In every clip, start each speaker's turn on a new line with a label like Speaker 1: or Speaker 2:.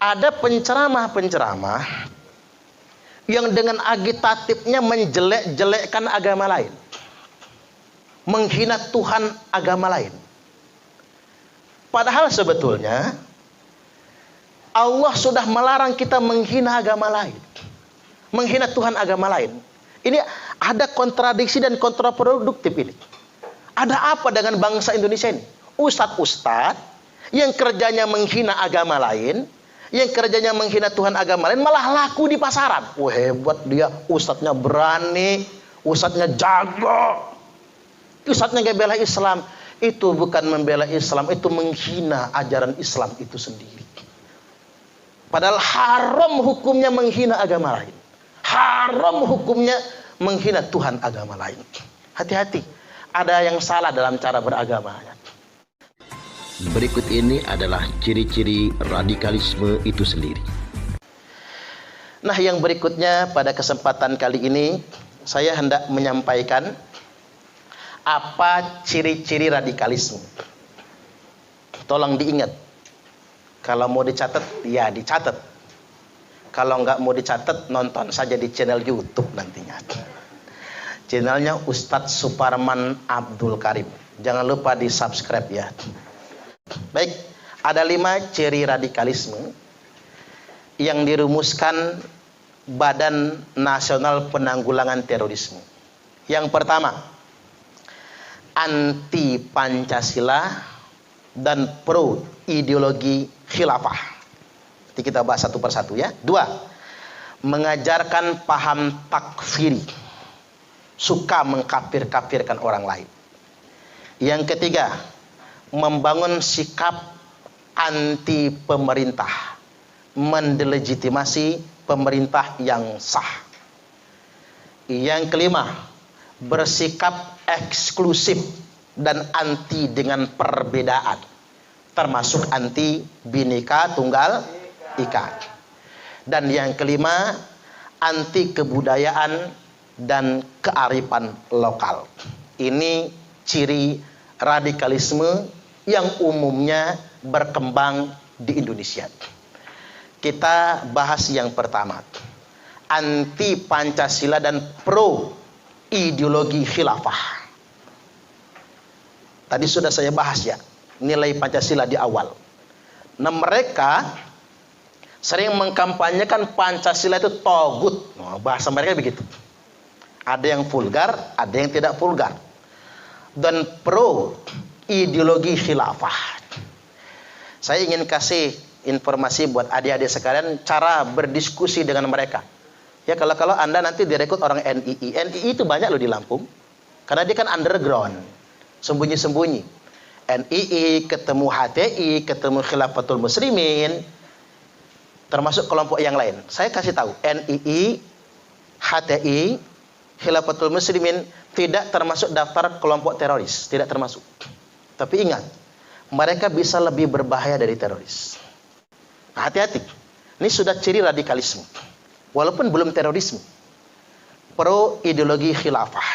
Speaker 1: Ada penceramah-penceramah yang dengan agitatifnya menjelek-jelekkan agama lain, menghina Tuhan agama lain. Padahal sebetulnya Allah sudah melarang kita menghina agama lain, menghina Tuhan agama lain. Ini ada kontradiksi dan kontraproduktif ini. Ada apa dengan bangsa Indonesia ini? Ustadz-ustadz yang kerjanya menghina agama lain, yang kerjanya menghina Tuhan agama lain, malah laku di pasaran. Wah, hebat dia, ustadznya berani, ustadznya jago, ustadznya gak bela Islam. Itu bukan membela Islam, itu menghina ajaran Islam itu sendiri. Padahal haram hukumnya menghina agama lain, haram hukumnya menghina Tuhan agama lain. Hati-hati, ada yang salah dalam cara beragama.
Speaker 2: Berikut ini adalah ciri-ciri radikalisme itu sendiri.
Speaker 1: Nah, yang berikutnya pada kesempatan kali ini saya hendak menyampaikan apa ciri-ciri radikalisme. Tolong diingat. Kalau mau dicatat, ya dicatat. Kalau nggak mau dicatat, nonton saja di channel YouTube nantinya. Channelnya Ustadz Suparman Abdul Karim. Jangan lupa di subscribe ya. Baik, ada 5 ciri radikalisme yang dirumuskan Badan Nasional Penanggulangan Terorisme. Yang pertama, anti Pancasila dan pro ideologi khilafah. Nanti kita bahas satu persatu ya. 2, mengajarkan paham takfiri, suka mengkafir-kafirkan orang lain. Yang ketiga, membangun sikap anti pemerintah, mendelegitimasi pemerintah yang sah. Yang kelima, bersikap eksklusif dan anti dengan perbedaan, termasuk anti Bhinneka Tunggal Ika. Dan yang kelima, anti kebudayaan dan kearifan lokal. Ini ciri radikalisme yang umumnya berkembang di Indonesia. Kita bahas yang pertama, anti Pancasila dan pro ideologi khilafah. Tadi sudah saya bahas ya, nilai Pancasila di awal. Nah, mereka sering mengkampanyekan Pancasila itu togut. Nah, bahasa mereka begitu. Ada yang vulgar, ada yang tidak vulgar. Dan pro ideologi khilafah. Saya ingin kasih informasi buat adik-adik sekalian cara berdiskusi dengan mereka. Ya, kalau Anda nanti direkrut orang NII. NII itu banyak loh di Lampung. Karena dia kan underground, sembunyi-sembunyi. NII ketemu HTI, ketemu Khilafatul Muslimin, termasuk kelompok yang lain. Saya kasih tahu, NII, HTI, Khilafatul Muslimin tidak termasuk daftar kelompok teroris, tidak termasuk. Tapi ingat, mereka bisa lebih berbahaya dari teroris. Hati-hati. Ini sudah ciri radikalisme. Walaupun belum terorisme. Pro ideologi khilafah.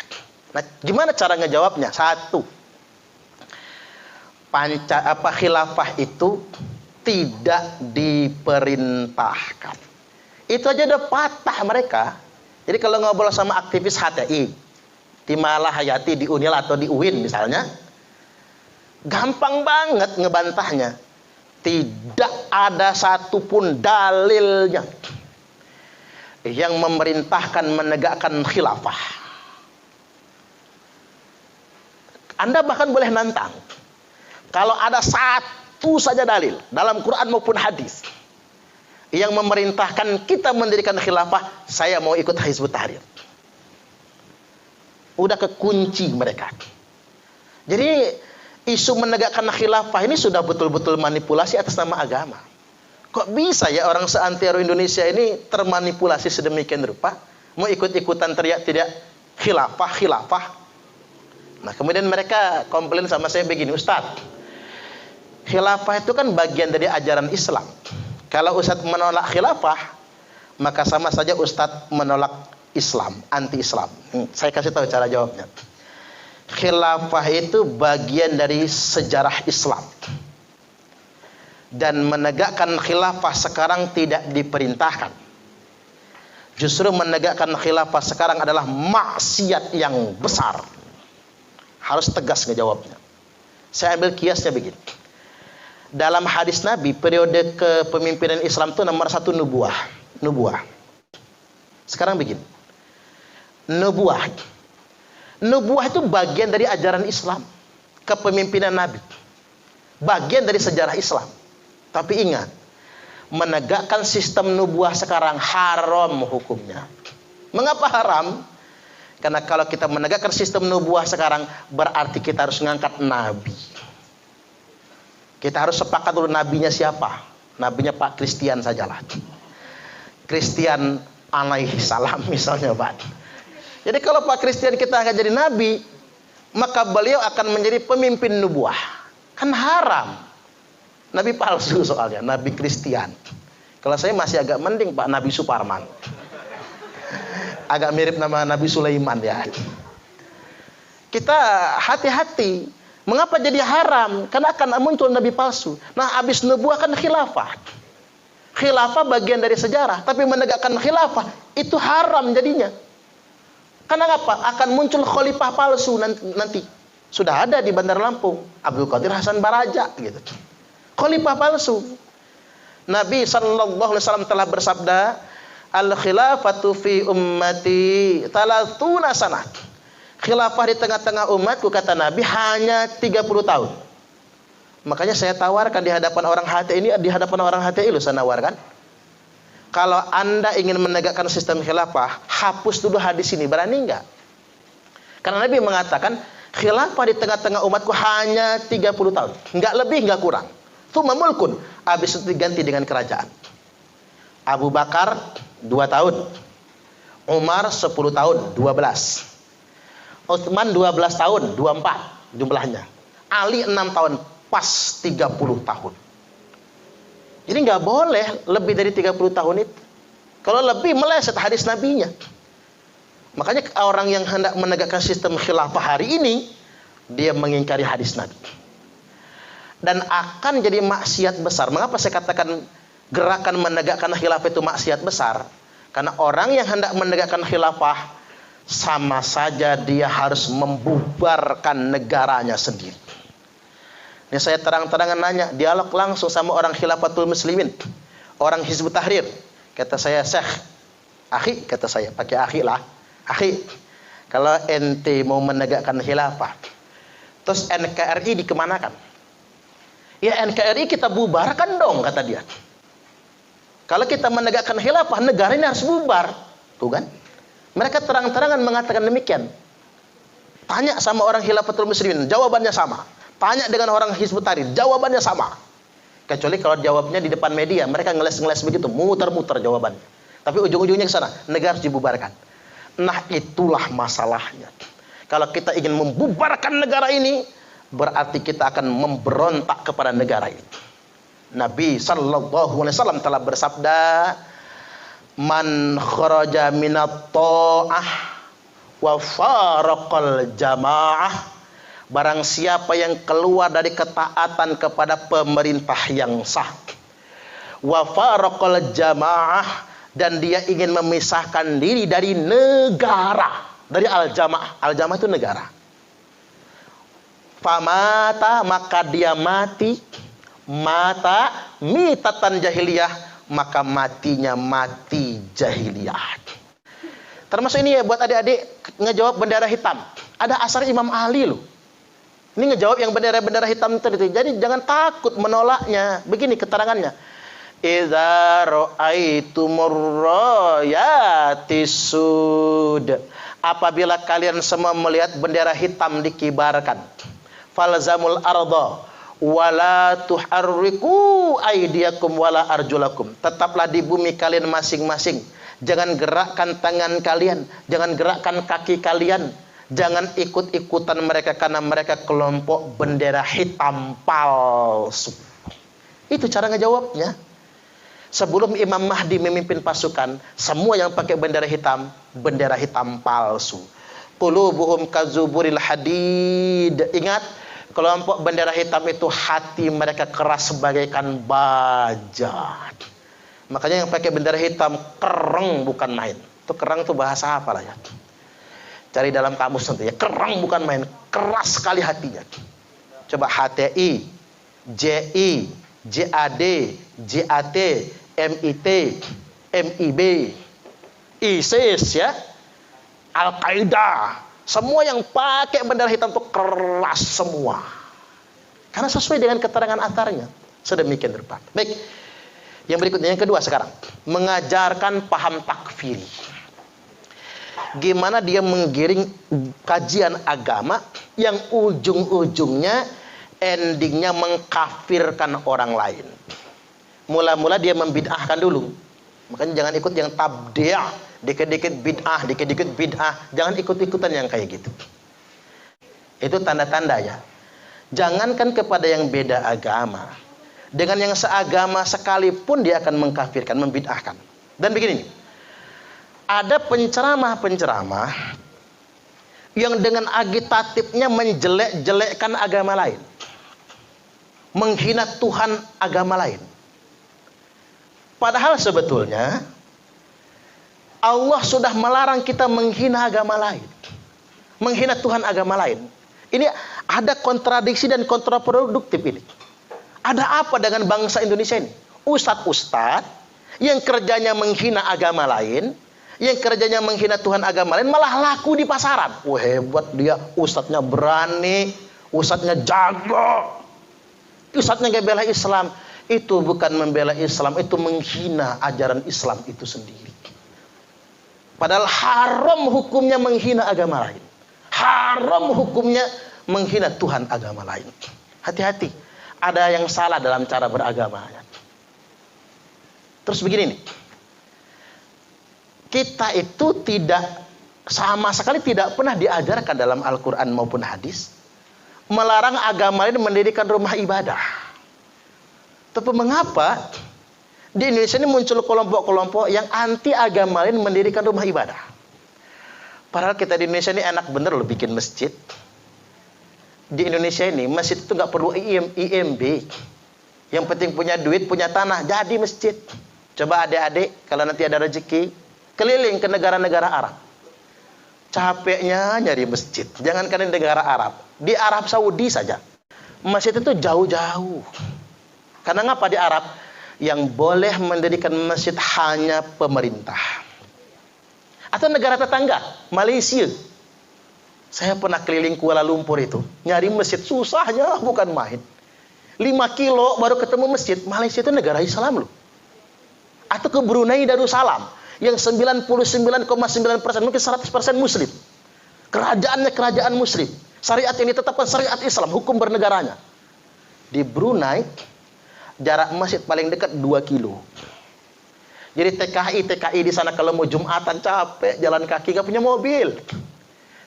Speaker 1: Nah, gimana cara ngejawabnya? 1. Khilafah itu tidak diperintahkan. Itu aja udah patah mereka. Jadi kalau ngobrol sama aktivis HTI di Malahayati, di Unil atau di UIN misalnya, gampang banget ngebantahnya. Tidak ada satupun dalilnya yang memerintahkan menegakkan khilafah. Anda bahkan boleh nantang. Kalau ada satu saja dalil dalam Quran maupun hadis yang memerintahkan kita mendirikan khilafah, saya mau ikut Hizbut Tahrir. Udah kekunci mereka. Jadi isu menegakkan khilafah ini sudah betul-betul manipulasi atas nama agama. Kok bisa ya orang seantero Indonesia ini termanipulasi sedemikian rupa, mau ikut-ikutan teriak tidak khilafah, khilafah. Nah, kemudian mereka komplain sama saya begini, Ustadz, khilafah itu kan bagian dari ajaran Islam. Kalau Ustadz menolak khilafah, maka sama saja Ustadz menolak Islam, anti-Islam. Saya kasih tahu cara jawabnya. Khilafah itu bagian dari sejarah Islam. dan menegakkan khilafah sekarang tidak diperintahkan. Justru menegakkan khilafah sekarang adalah maksiat yang besar. Harus tegas ngejawabnya. Saya ambil kiasnya begini. Dalam hadis Nabi, periode kepemimpinan Islam itu nomor 1 nubuah. Sekarang begini. Nubuah itu bagian dari ajaran Islam. Kepemimpinan Nabi. Bagian dari sejarah Islam. Tapi ingat, menegakkan sistem nubuah sekarang haram hukumnya. Mengapa haram? Karena kalau kita menegakkan sistem nubuah sekarang, berarti kita harus mengangkat Nabi. Kita harus sepakat dulu nabinya siapa. Nabinya Pak Christian sajalah. Christian alaihi salam misalnya, Pak. Jadi kalau Pak Christian kita akan jadi nabi, maka beliau akan menjadi pemimpin nubuah. Kan haram. Nabi palsu soalnya, Nabi Christian. Kalau saya masih agak mending Pak Nabi Suparman. Agak mirip nama Nabi Sulaiman ya. Kita hati-hati. Mengapa jadi haram? Karena akan muncul Nabi palsu. Nah, habis nubuah kan khilafah. Khilafah bagian dari sejarah. Tapi menegakkan khilafah, itu haram jadinya. Karena apa? Akan muncul khalifah palsu nanti. Sudah ada di Bandar Lampung. Abdul Qadir Hasan Baraja gitu. Khalifah palsu. Nabi SAW telah bersabda, al-khilafatu fi ummati 30 sanah. Khilafah di tengah-tengah umatku, kata Nabi, hanya 30 tahun. Makanya saya tawarkan di hadapan orang HTI ini, di hadapan orang HTI loh saya nawarkan. Kalau Anda ingin menegakkan sistem khilafah, hapus dulu hadis ini, berani enggak? Karena Nabi mengatakan, khilafah di tengah-tengah umatku hanya 30 tahun. Enggak lebih, enggak kurang. Tsumma mulkun, habis itu diganti dengan kerajaan. Abu Bakar 2 tahun, Umar 10 tahun, 12. Utsman 12 tahun, 24 jumlahnya. Ali 6 tahun, pas 30 tahun. Jadi nggak boleh lebih dari 30 tahun itu. Kalau lebih meleset hadis nabinya. Makanya orang yang hendak menegakkan sistem khilafah hari ini, dia mengingkari hadis Nabi. Dan akan jadi maksiat besar. Mengapa saya katakan gerakan menegakkan khilafah itu maksiat besar? Karena orang yang hendak menegakkan khilafah, sama saja dia harus membubarkan negaranya sendiri. Ini saya terang-terangan nanya, dialog langsung sama orang Khilafatul Muslimin, orang Hizbut Tahrir. Kata saya, Syekh, akhi, kata saya, pakai akhi lah. Akhi, kalau ente mau menegakkan khilafah, terus NKRI dikemanakan? Ya NKRI kita bubarkan dong, kata dia. Kalau kita menegakkan khilafah, negara ini harus bubar. Tuh kan? Mereka terang-terangan mengatakan demikian. Tanya sama orang Khilafatul Muslimin, jawabannya sama. Tanya dengan orang Hizbut Tahrir, jawabannya sama. Kecuali kalau jawabnya di depan media, mereka ngeles-ngeles begitu, muter-muter jawabannya. Tapi ujung-ujungnya ke sana, negara harus dibubarkan. Nah, itulah masalahnya. Kalau kita ingin membubarkan negara ini, berarti kita akan memberontak kepada negara itu. Nabi SAW telah bersabda, man kharaja minat ta'ah wa faraqal jamaah, barang siapa yang keluar dari ketaatan kepada pemerintah yang sah, wa faraqal jamaah, dan dia ingin memisahkan diri dari negara, dari al-jamaah. Al-jamaah itu negara. Famata, maka dia mati, mata mitatan jahiliyah, maka matinya mati jahiliyah. Termasuk ini ya buat adik-adik ngejawab bendera hitam. Ada asar Imam Ali loh. Ini ngejawab yang bendera-bendera hitam itu. Jadi jangan takut menolaknya. Begini keterangannya. Idza ra'aitumur rayatis sud. Apabila kalian semua melihat bendera hitam dikibarkan, falzamul arda wala tuharriku aydiyakum wala arjulakum. Tetaplah di bumi kalian masing-masing. Jangan gerakkan tangan kalian, jangan gerakkan kaki kalian, jangan ikut-ikutan mereka karena mereka kelompok bendera hitam palsu. Itu cara ngejawabnya. Sebelum Imam Mahdi memimpin pasukan, semua yang pakai bendera hitam palsu. Qulubuhum kazuburil hadid. Ingat, Kelompok bendera hitam itu hati mereka keras bagaikan baja. Makanya yang pakai bendera hitam kereng bukan main. Itu kereng itu bahasa apa lah ya? Cari dalam kamus nanti ya. Kereng bukan main, keras sekali hatinya. Coba HTI, JI, JAD, JAT, MIT, MIB, ISIS ya, Al-Qaeda. Semua yang pakai bendera hitam itu keras semua. Karena sesuai dengan keterangan atarnya. Sedemikian rupa. Baik. Yang berikutnya, yang kedua sekarang. Mengajarkan paham takfiri. Gimana dia menggiring kajian agama yang ujung-ujungnya, endingnya mengkafirkan orang lain. Mula-mula dia membid'ahkan dulu. Makanya jangan ikut yang tabdi'. Dikit-dikit bid'ah, dikit-dikit bid'ah. Jangan ikut-ikutan yang kayak gitu. Itu tanda-tanda ya. Jangankan kepada yang beda agama. Dengan yang seagama sekalipun dia akan mengkafirkan, membid'ahkan. Dan begini, ada penceramah-penceramah yang dengan agitatifnya menjelek-jelekkan agama lain. Menghina Tuhan agama lain. Padahal sebetulnya Allah sudah melarang kita menghina agama lain. Menghina Tuhan agama lain. Ini ada kontradiksi dan kontraproduktif ini. Ada apa dengan bangsa Indonesia ini? Ustadz-ustadz yang kerjanya menghina agama lain, yang kerjanya menghina Tuhan agama lain, malah laku di pasaran. Wah, hebat dia, ustadznya berani, ustadznya jago, ustadznya gak bela Islam. Itu bukan membela Islam, itu menghina ajaran Islam itu sendiri. Padahal haram hukumnya menghina agama lain. Haram hukumnya menghina Tuhan agama lain. Hati-hati. Ada yang salah dalam cara beragama. Terus begini nih. Kita itu tidak, sama sekali tidak pernah diajarkan dalam Al-Quran maupun hadis, melarang agama lain mendirikan rumah ibadah. Tapi mengapa di Indonesia ini muncul kelompok-kelompok yang anti agama lain mendirikan rumah ibadah? Padahal kita di Indonesia ini enak bener loh bikin masjid. Di Indonesia ini masjid itu nggak perlu IMB. Yang penting punya duit, punya tanah, jadi masjid. Coba adik-adik kalau nanti ada rezeki keliling ke negara-negara Arab. Capeknya nyari masjid. Jangankan di negara Arab, di Arab Saudi saja masjid itu jauh-jauh. Karena ngapa di Arab? Yang boleh mendirikan masjid hanya pemerintah. Atau negara tetangga, Malaysia. Saya pernah keliling Kuala Lumpur itu, nyari masjid susahnya bukan main. 5 kilo baru ketemu masjid. Malaysia itu negara Islam loh. Atau ke Brunei Darussalam, yang 99,9%, mungkin 100% Muslim. Kerajaannya kerajaan Muslim. Syariat yang ditetapkan syariat Islam, hukum bernegaranya. Di Brunei, jarak masjid paling dekat 2 kilo. Jadi TKI di sana kalau mau Jumatan capek, jalan kaki, gak punya mobil.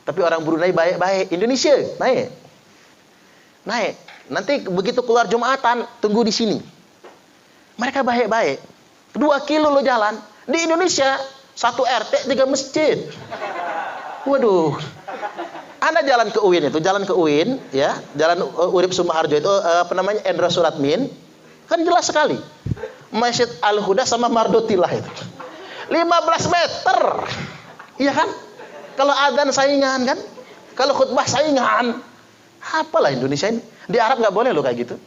Speaker 1: Tapi orang Brunei baik-baik. Indonesia naik. Nanti begitu keluar Jumatan, tunggu di sini. Mereka baik-baik. 2 kilo lo jalan. Di Indonesia 1 RT 3 masjid. Waduh. Anda jalan ke UIN itu, ya, jalan Urip Sumaharjo itu Endra Suratmin. Kan jelas sekali. Masjid Al-Huda sama Mardotilah itu. 15 meter. Iya kan? Kalau adzan saingan kan? Kalau khutbah saingan. Apalah Indonesia ini? Di Arab nggak boleh loh kayak gitu.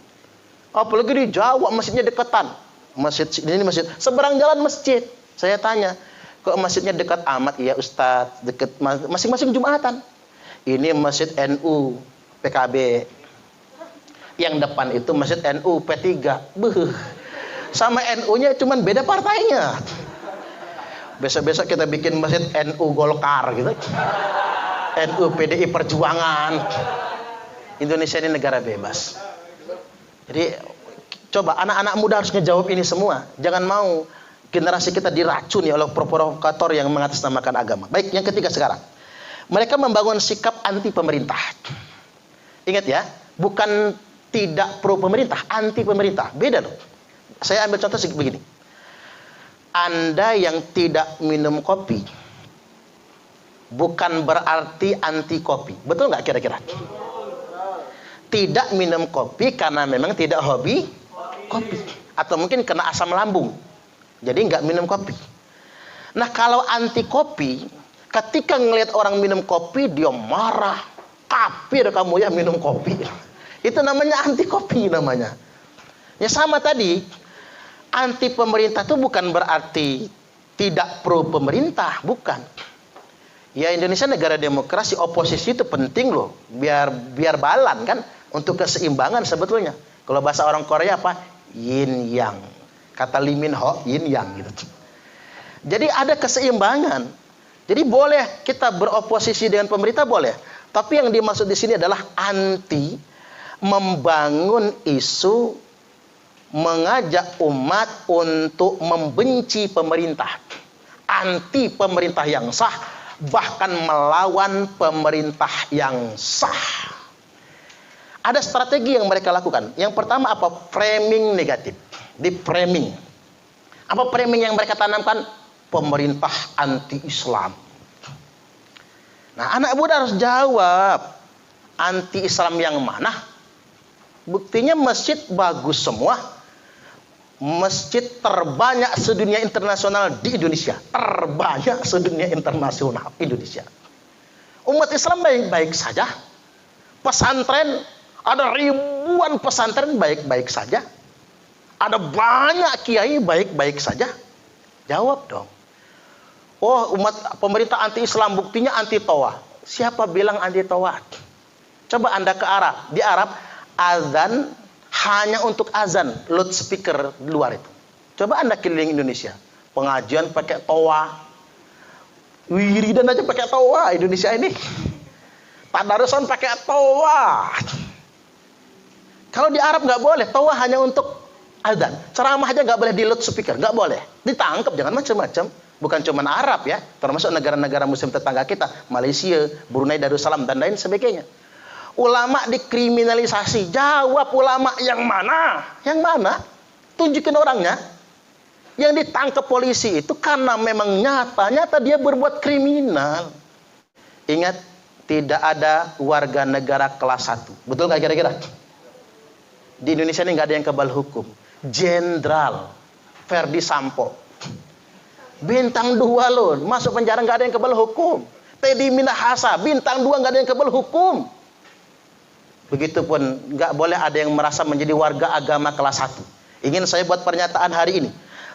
Speaker 1: Apalagi di Jawa masjidnya deketan. Masjid ini masjid. Seberang jalan masjid. Saya tanya, kok masjidnya dekat amat? Iya Ustadz, dekat masing-masing Jumatan. Ini masjid NU, PKB. Yang depan itu masjid NU P3. Sama NU-nya cuman beda partainya. Besok-besok kita bikin masjid NU Golkar gitu. NU PDI Perjuangan. Indonesia ini negara bebas. Jadi coba anak-anak muda harus ngejawab ini semua. Jangan mau generasi kita diracuni oleh provokator yang mengatasnamakan agama. Baik, yang ketiga sekarang. Mereka membangun sikap anti pemerintah. Ingat ya, bukan tidak pro pemerintah, anti pemerintah. Beda loh. Saya ambil contoh begini. Anda yang tidak minum kopi bukan berarti anti kopi. Betul nggak kira-kira? tidak minum kopi karena memang tidak hobi kopi. Atau mungkin kena asam lambung. Jadi nggak minum kopi. Nah kalau anti kopi, ketika ngelihat orang minum kopi, dia marah. Kafir kamu ya minum kopi. Itu namanya anti kopi namanya. Ya sama tadi, anti pemerintah itu bukan berarti tidak pro pemerintah, bukan. Ya Indonesia negara demokrasi, oposisi itu penting loh, biar balan kan, untuk keseimbangan sebetulnya. Kalau bahasa orang Korea apa? Yin yang. Kata Lee Min Ho, yin yang gitu. Jadi ada keseimbangan. Jadi boleh kita beroposisi dengan pemerintah boleh, tapi yang dimaksud di sini adalah anti, membangun isu, mengajak umat untuk membenci pemerintah, anti pemerintah yang sah, bahkan melawan pemerintah yang sah. Ada strategi yang mereka lakukan. Yang pertama apa? Framing negatif. Di framing. Apa framing yang mereka tanamkan? Pemerintah anti-Islam. Nah, anak muda harus jawab, anti-Islam yang mana? Buktinya masjid bagus semua. Masjid terbanyak sedunia internasional di Indonesia. Terbanyak sedunia internasional Indonesia. Umat Islam baik-baik saja. Pesantren, ada ribuan pesantren baik-baik saja. Ada banyak kiai baik-baik saja. Jawab dong. Oh, pemerintah anti-Islam, buktinya anti-toa. Siapa bilang anti-toa? Coba Anda ke Arab. Di Arab, azan hanya untuk azan, loudspeaker di luar itu. Coba Anda keliling Indonesia, pengajian pakai toa, wiridan aja pakai toa Indonesia ini. Tadarusan pakai toa. Kalau di Arab nggak boleh, toa hanya untuk azan. Ceramah aja nggak boleh di loudspeaker, nggak boleh. Ditangkap, jangan macam-macam. Bukan cuma Arab ya, termasuk negara-negara Muslim tetangga kita, Malaysia, Brunei Darussalam dan lain sebagainya. Ulama dikriminalisasi. Jawab ulama yang mana? Yang mana? Tunjukin orangnya. Yang ditangkap polisi itu karena memang nyata dia berbuat kriminal. Ingat, tidak ada warga negara kelas 1. Betul nggak kira-kira? Di Indonesia ini nggak ada yang kebal hukum. Jenderal Ferdi Sambo, bintang 2 loh, masuk penjara nggak ada yang kebal hukum. Teddy Minahasa, bintang 2 nggak ada yang kebal hukum. Begitupun nggak boleh ada yang merasa menjadi warga agama kelas 1. Ingin saya buat pernyataan hari ini,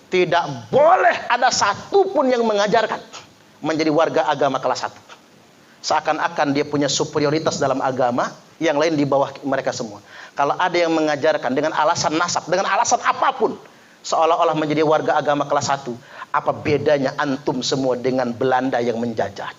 Speaker 1: tidak boleh ada satu pun yang mengajarkan menjadi warga agama kelas 1. Seakan-akan dia punya superioritas dalam agama, yang lain di bawah mereka semua. Kalau ada yang mengajarkan dengan alasan nasab, dengan alasan apapun, seolah-olah menjadi warga agama kelas 1, apa bedanya antum semua dengan Belanda yang menjajah?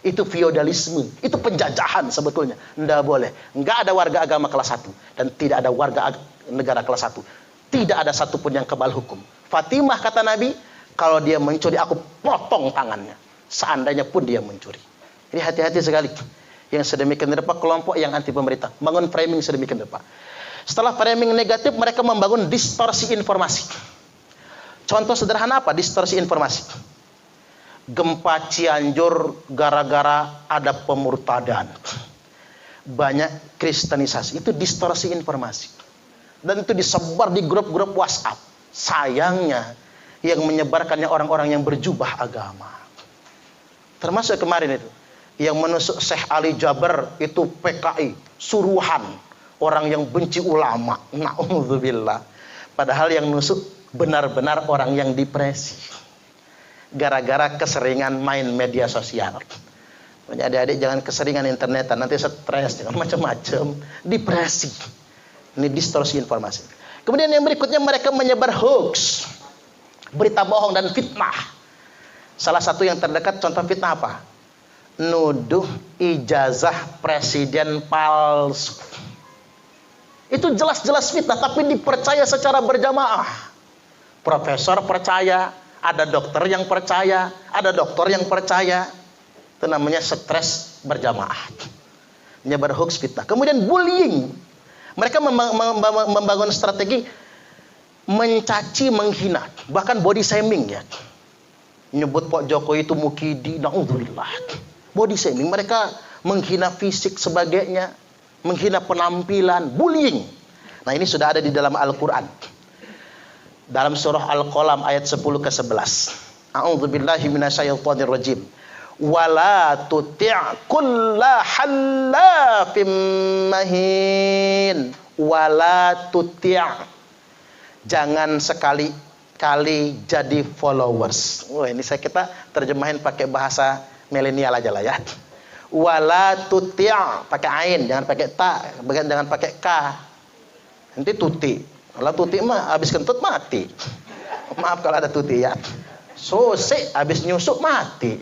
Speaker 1: Itu feodalisme, itu penjajahan sebetulnya. Nggak boleh. Nggak ada warga agama kelas 1 dan tidak ada warga negara kelas 1. Tidak ada satupun yang kebal hukum. Fatimah kata Nabi, kalau dia mencuri aku potong tangannya. Seandainya pun dia mencuri. Ini hati-hati sekali. Yang sedemikian rupa kelompok yang anti pemerintah bangun framing sedemikian rupa. Setelah framing negatif, mereka membangun distorsi informasi. Contoh sederhana apa distorsi informasi? Gempa Cianjur gara-gara ada pemurtadan, banyak kristenisasi, itu distorsi informasi, dan itu disebar di grup-grup WhatsApp. Sayangnya yang menyebarkannya orang-orang yang berjubah agama, termasuk kemarin itu yang menusuk Syekh Ali Jaber, itu PKI, suruhan orang yang benci ulama, na'udzubillah. Padahal yang nusuk benar-benar orang yang depresi gara-gara keseringan main media sosial. Makanya adik-adik jangan keseringan internetan, nanti stres, jangan macam-macam, depresi. Ini distorsi informasi. Kemudian yang berikutnya, mereka menyebar hoax, berita bohong dan fitnah. Salah satu yang terdekat contoh fitnah apa? Nuduh ijazah presiden palsu. Itu jelas-jelas fitnah, tapi dipercaya secara berjamaah. Profesor percaya, ada dokter yang percaya, ada dokter yang percaya. Itu namanya stres berjamaah. Menyebar hoax fitnah. Kemudian bullying. Mereka membangun strategi mencaci, menghina, bahkan body shaming ya. Nyebut Pak Jokowi itu mukidi, naudzubillah. Body shaming, mereka menghina fisik sebagainya. menghina penampilan, bullying. Nah, ini sudah ada di dalam Al-Qur'an. Dalam surah Al-Qalam ayat 10 ke 11. A'udzubillahi minasyaitonir rajim. Wala tuti' kulla hallafim mahin. Wala tuti'. Jangan sekali-kali jadi followers. Wah, ini kita terjemahin pakai bahasa milenial aja lah ya. Wala tuti' pakai ain, jangan pakai ta, jangan pakai ka. Nanti tuti. Kalau tuti mah habis kentut mati. Maaf kalau ada tuti ya. Sosek habis nyusuk mati.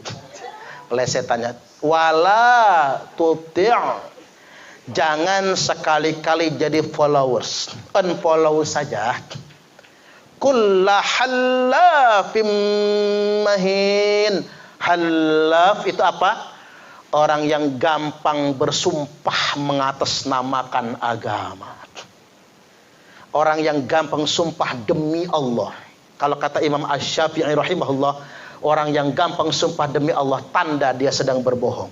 Speaker 1: Plesetannya. Wala tuti'. Jangan sekali-kali jadi followers. Unfollow saja. Kulla hallafim mahin. Hallaf itu apa? Orang yang gampang bersumpah mengatasnamakan agama. Orang yang gampang sumpah demi Allah. Kalau kata Imam Asy-Syafi'i rahimahullah, orang yang gampang sumpah demi Allah, tanda dia sedang berbohong.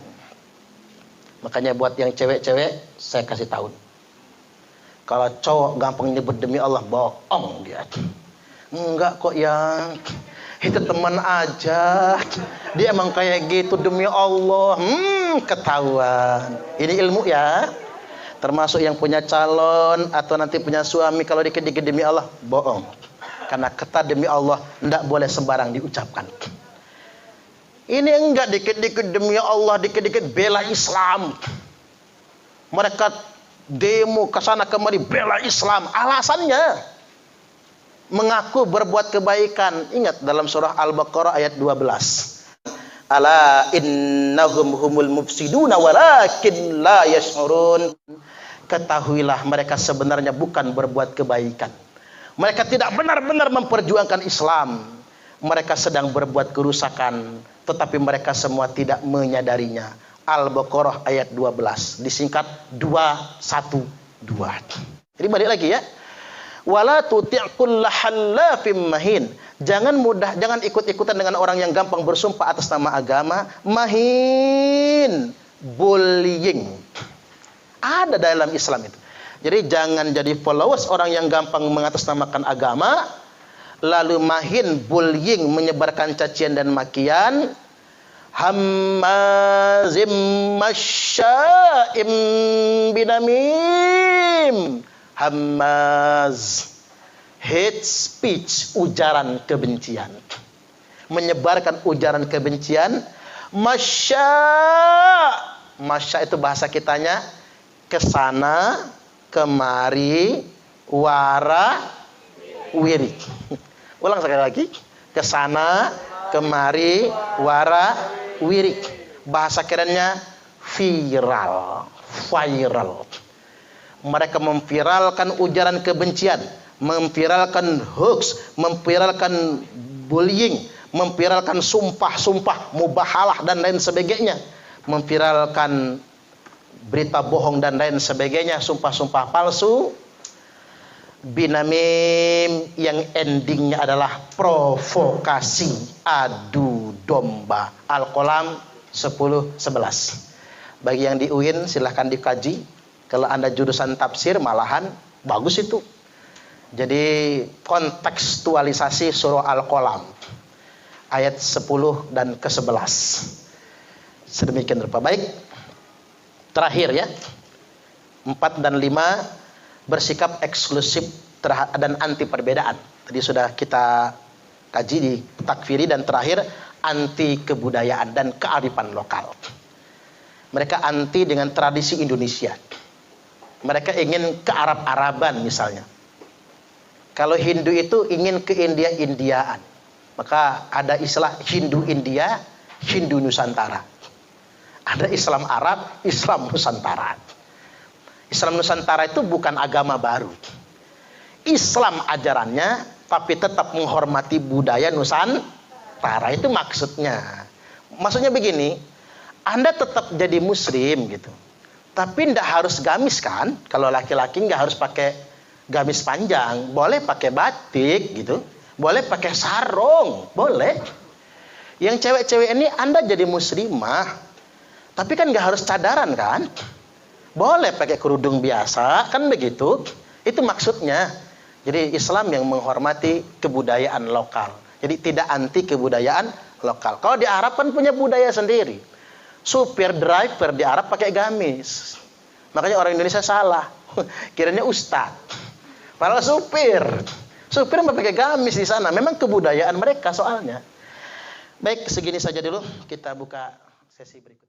Speaker 1: Makanya buat yang cewek-cewek, saya kasih tahu. Kalau cowok gampang nyebut demi Allah, bohong dia. Enggak kok ya, itu teman aja. Dia emang kayak gitu demi Allah. Ketahuan. Ini ilmu ya. Termasuk yang punya calon atau nanti punya suami, kalau dikit-dikit demi Allah, bohong. Karena kata demi Allah tidak boleh sembarang diucapkan. Ini enggak dikit-dikit demi Allah, dikit-dikit bela Islam. Mereka demo ke sana kemari bela Islam. Alasannya mengaku berbuat kebaikan. Ingat dalam surah Al-Baqarah ayat 12. Ala innahum humul mufsiduna walakin la yash'urun. Ketahuilah mereka sebenarnya bukan berbuat kebaikan. Mereka tidak benar-benar memperjuangkan Islam. Mereka sedang berbuat kerusakan, tetapi mereka semua tidak menyadarinya. Al-Baqarah ayat 12, disingkat 212. Jadi balik lagi ya. Wala tuti' kulla hallafim mahin. Jangan ikut-ikutan dengan orang yang gampang bersumpah atas nama agama. Mahin, bullying. Ada dalam Islam itu. Jadi jangan jadi followers orang yang gampang mengatasnamakan agama, lalu mahin, bullying, menyebarkan cacian dan makian, hammazim masya'im binamim. Hammaz, hate speech, ujaran kebencian, menyebarkan ujaran kebencian. Masya itu bahasa kitanya kesana kemari wara wiri. Ulang sekali lagi, kesana kemari wara wiri. Bahasa kerennya viral. Mereka memviralkan ujaran kebencian, memviralkan hoax, memviralkan bullying, memviralkan sumpah-sumpah mubahalah dan lain sebagainya, memviralkan berita bohong dan lain sebagainya, sumpah-sumpah palsu, binamim yang endingnya adalah provokasi, adu domba. Al-Qalam 10:11. Bagi yang di UIN silahkan dikaji. Kalau Anda jurusan tafsir malahan bagus itu. Jadi kontekstualisasi surah Al-Qalam ayat 10 dan ke-11. Sedemikian rupa. Baik. Terakhir ya. 4 dan 5 bersikap eksklusif dan anti perbedaan. Tadi sudah kita kaji di takfiri, dan terakhir anti kebudayaan dan kearifan lokal. Mereka anti dengan tradisi Indonesia. Mereka ingin ke Arab-Araban misalnya. Kalau Hindu itu ingin ke India-Indiaan. Maka ada istilah Hindu India, Hindu Nusantara. Ada Islam Arab, Islam Nusantara. Islam Nusantara itu bukan agama baru. Islam ajarannya, tapi tetap menghormati budaya Nusantara. Itu maksudnya. Maksudnya begini, Anda tetap jadi Muslim gitu. Tapi tidak harus gamis kan? Kalau laki-laki nggak harus pakai gamis panjang. Boleh pakai batik gitu. Boleh pakai sarung. Boleh. Yang cewek-cewek ini Anda jadi muslimah. Tapi kan nggak harus cadaran kan? boleh pakai kerudung biasa, kan begitu. Itu maksudnya. Jadi Islam yang menghormati kebudayaan lokal. Jadi tidak anti kebudayaan lokal. Kalau di Arab kan punya budaya sendiri. Supir driver di Arab pakai gamis. Makanya orang Indonesia salah. Kiranya ustaz. Padahal supir. Supir pakai gamis di sana. Memang kebudayaan mereka soalnya. Baik, segini saja dulu. Kita buka sesi berikutnya.